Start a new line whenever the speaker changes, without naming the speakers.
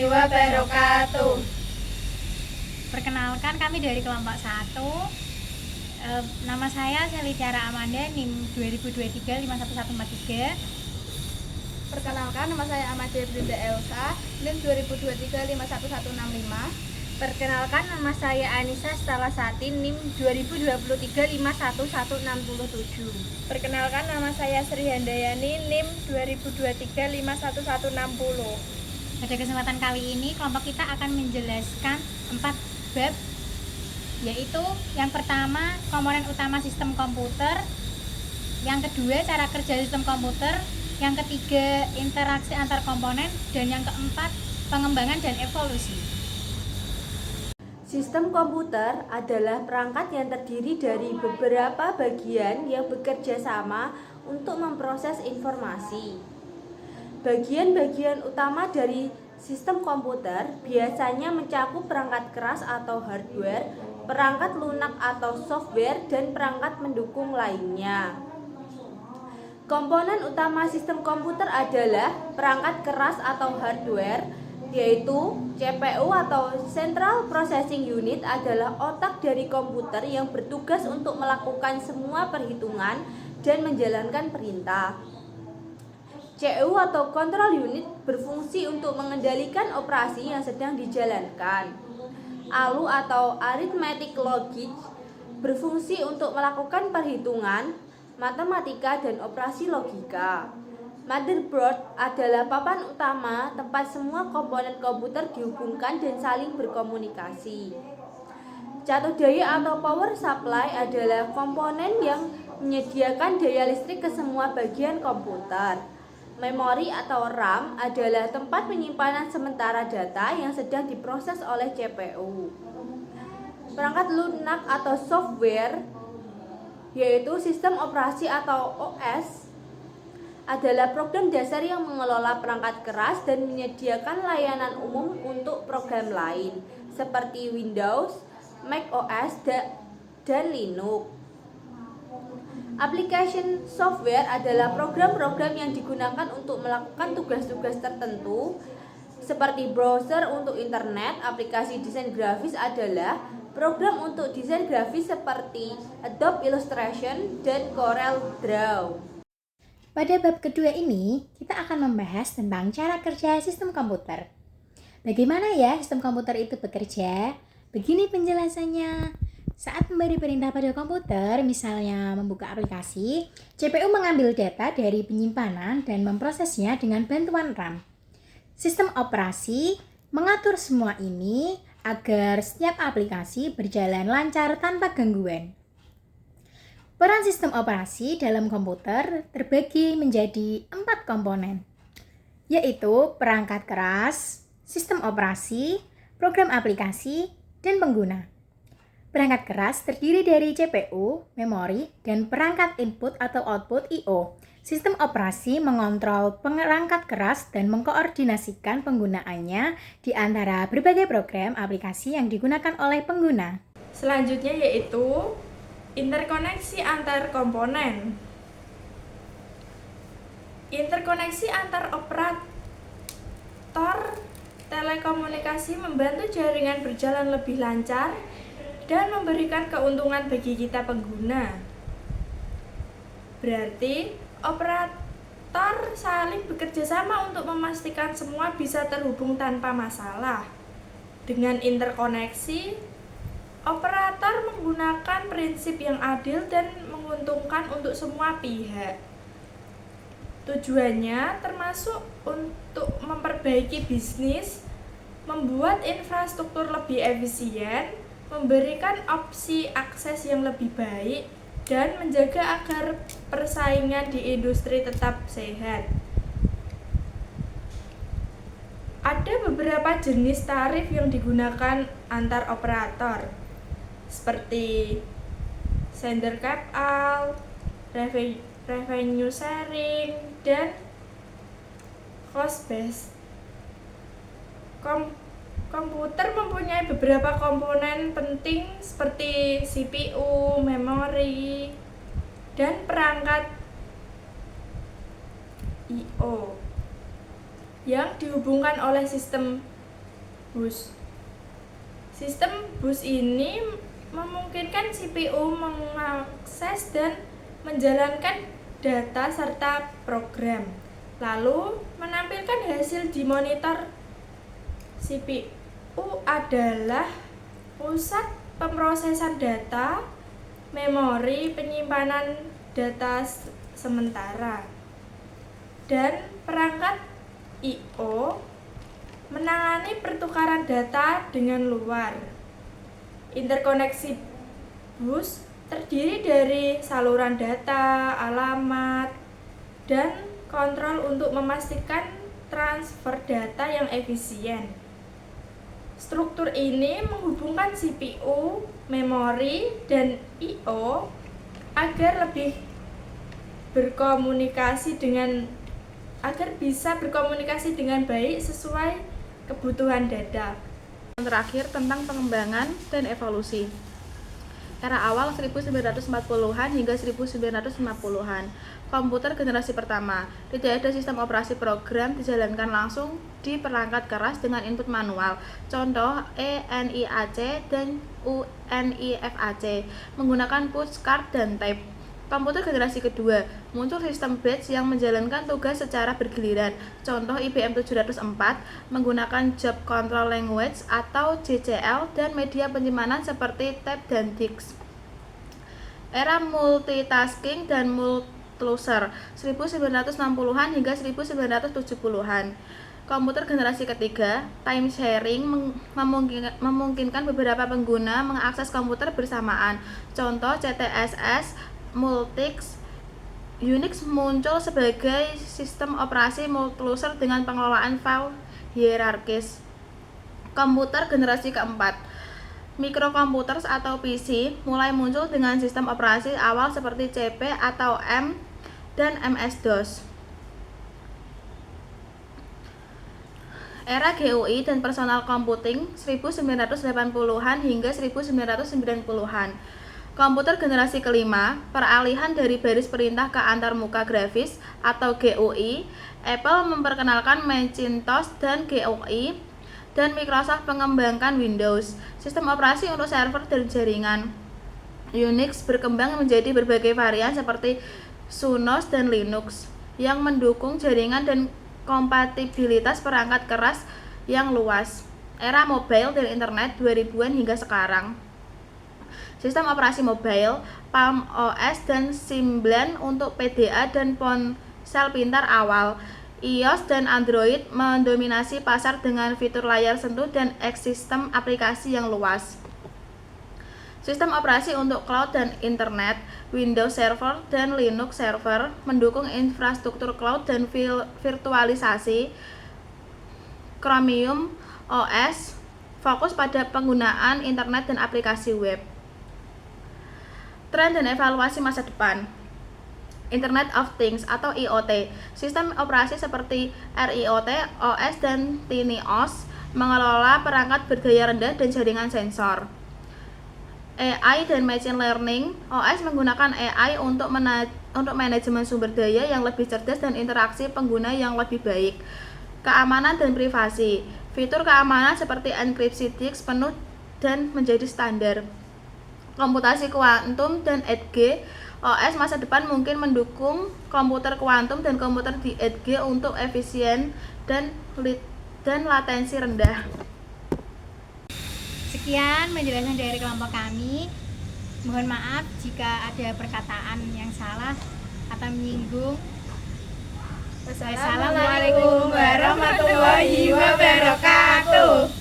wabarakatuh.
Perkenalkan, kami dari kelompok 1. Nama saya Selitiara Amanda, NIM 2023-51143.
Perkenalkan, nama saya Amadia Brinda Elsa, NIM 2023-51165.
Perkenalkan, nama saya Anissa Stalasati, NIM 2023-51167.
Perkenalkan, nama saya Sri Handayani, NIM 2023-51160.
Pada kesempatan kali ini, kelompok kita akan menjelaskan 4 bab, yaitu yang pertama, komponen utama sistem komputer, yang kedua, cara kerja sistem komputer, yang ketiga, interaksi antar komponen, dan yang keempat, pengembangan dan evolusi.
Sistem komputer adalah perangkat yang terdiri dari beberapa bagian yang bekerja sama untuk memproses informasi. Bagian-bagian utama dari sistem komputer biasanya mencakup perangkat keras atau hardware, perangkat lunak atau software, dan perangkat mendukung lainnya. Komponen utama sistem komputer adalah perangkat keras atau hardware, yaitu CPU atau Central Processing Unit adalah otak dari komputer yang bertugas untuk melakukan semua perhitungan dan menjalankan perintah. CPU atau Control Unit berfungsi untuk mengendalikan operasi yang sedang dijalankan. ALU atau Arithmetic Logic berfungsi untuk melakukan perhitungan, matematika, dan operasi logika. Motherboard adalah papan utama tempat semua komponen komputer dihubungkan dan saling berkomunikasi. Catur daya atau power supply adalah komponen yang menyediakan daya listrik ke semua bagian komputer. Memori atau RAM adalah tempat penyimpanan sementara data yang sedang diproses oleh CPU. Perangkat lunak atau software, yaitu sistem operasi atau OS, adalah program dasar yang mengelola perangkat keras dan menyediakan layanan umum untuk program lain seperti Windows, Mac OS, dan Linux. Application software adalah program-program yang digunakan untuk melakukan tugas-tugas tertentu seperti browser untuk internet. Aplikasi desain grafis adalah program untuk desain grafis seperti Adobe Illustration dan Corel Draw.
Pada bab kedua ini, kita akan membahas tentang cara kerja sistem komputer. Bagaimana ya sistem komputer itu bekerja? Begini penjelasannya. Saat memberi perintah pada komputer, misalnya membuka aplikasi, CPU mengambil data dari penyimpanan dan memprosesnya dengan bantuan RAM. Sistem operasi mengatur semua ini agar setiap aplikasi berjalan lancar tanpa gangguan. Peran sistem operasi dalam komputer terbagi menjadi 4 komponen, yaitu perangkat keras, sistem operasi, program aplikasi, dan pengguna. Perangkat keras terdiri dari CPU, memori, dan perangkat input atau output I/O. Sistem operasi mengontrol perangkat keras dan mengkoordinasikan penggunaannya di antara berbagai program aplikasi yang digunakan oleh pengguna.
Selanjutnya yaitu interkoneksi antar komponen. Interkoneksi antar operator telekomunikasi membantu jaringan berjalan lebih lancar dan memberikan keuntungan bagi kita pengguna. Berarti, operator saling bekerja sama untuk memastikan semua bisa terhubung tanpa masalah. Dengan interkoneksi, operator menggunakan prinsip yang adil dan menguntungkan untuk semua pihak. Tujuannya termasuk untuk memperbaiki bisnis, membuat infrastruktur lebih efisien, memberikan opsi akses yang lebih baik, dan menjaga agar persaingan di industri tetap sehat. Ada beberapa jenis tarif yang digunakan antar operator, seperti sender cap out, revenue sharing, dan cost based. Komputer mempunyai beberapa komponen penting seperti CPU, memori, dan perangkat I/O yang dihubungkan oleh sistem bus. Sistem bus ini memungkinkan CPU mengakses dan menjalankan data serta program, lalu menampilkan hasil di monitor. CPU adalah pusat pemrosesan data, memori penyimpanan data sementara, dan perangkat I/O menangani pertukaran data dengan luar. Interkoneksi bus terdiri dari saluran data, alamat, dan kontrol untuk memastikan transfer data yang efisien. Struktur ini menghubungkan CPU, memori, dan I/O agar bisa berkomunikasi dengan baik sesuai kebutuhan data.
Yang terakhir tentang pengembangan dan evolusi. Era awal 1940-an hingga 1950-an. Komputer generasi pertama. Tidak ada sistem operasi program dijalankan langsung di perangkat keras dengan input manual. Contoh ENIAC dan UNIFAC menggunakan push card dan tape. Komputer generasi kedua, muncul sistem batch yang menjalankan tugas secara bergiliran. Contoh IBM 704 menggunakan Job Control Language atau JCL dan media penyimpanan seperti tape dan disk. Era multitasking dan multiuser 1960-an hingga 1970-an. Komputer generasi ketiga, time sharing memungkinkan beberapa pengguna mengakses komputer bersamaan. Contoh CTSS, Multics. Unix muncul sebagai sistem operasi multiuser dengan pengelolaan file hierarkis. Komputer generasi keempat, microcomputers atau PC mulai muncul dengan sistem operasi awal seperti CP atau M dan MS-DOS. Era GUI dan personal computing 1980-an hingga 1990-an. Komputer generasi kelima, peralihan dari baris perintah ke antarmuka grafis atau GUI. Apple memperkenalkan Macintosh dan GUI, dan Microsoft mengembangkan Windows, sistem operasi untuk server dan jaringan. Unix berkembang menjadi berbagai varian seperti SUNOS dan Linux yang mendukung jaringan dan kompatibilitas perangkat keras yang luas. Era mobile dan internet 2000-an hingga sekarang. Sistem operasi mobile, Palm OS dan Symbian untuk PDA dan ponsel pintar awal. iOS dan Android mendominasi pasar dengan fitur layar sentuh dan ekosistem aplikasi yang luas. Sistem operasi untuk cloud dan internet, Windows Server dan Linux Server mendukung infrastruktur cloud dan virtualisasi. Chromium OS fokus pada penggunaan internet dan aplikasi web. Tren dan evaluasi masa depan. Internet of Things atau IoT. Sistem operasi seperti RIoT, OS dan TinyOS mengelola perangkat berdaya rendah dan jaringan sensor. AI dan Machine Learning. OS menggunakan AI untuk manajemen sumber daya yang lebih cerdas dan interaksi pengguna yang lebih baik. Keamanan dan privasi. Fitur keamanan seperti enkripsi disk penuh dan menjadi standar. Komputasi kuantum dan Edge. OS masa depan mungkin mendukung komputer kuantum dan komputer di Edge untuk efisien dan latensi rendah.
Sekian penjelasan dari kelompok kami. Mohon maaf jika ada perkataan yang salah atau menyinggung.
Wassalamualaikum warahmatullahi wabarakatuh.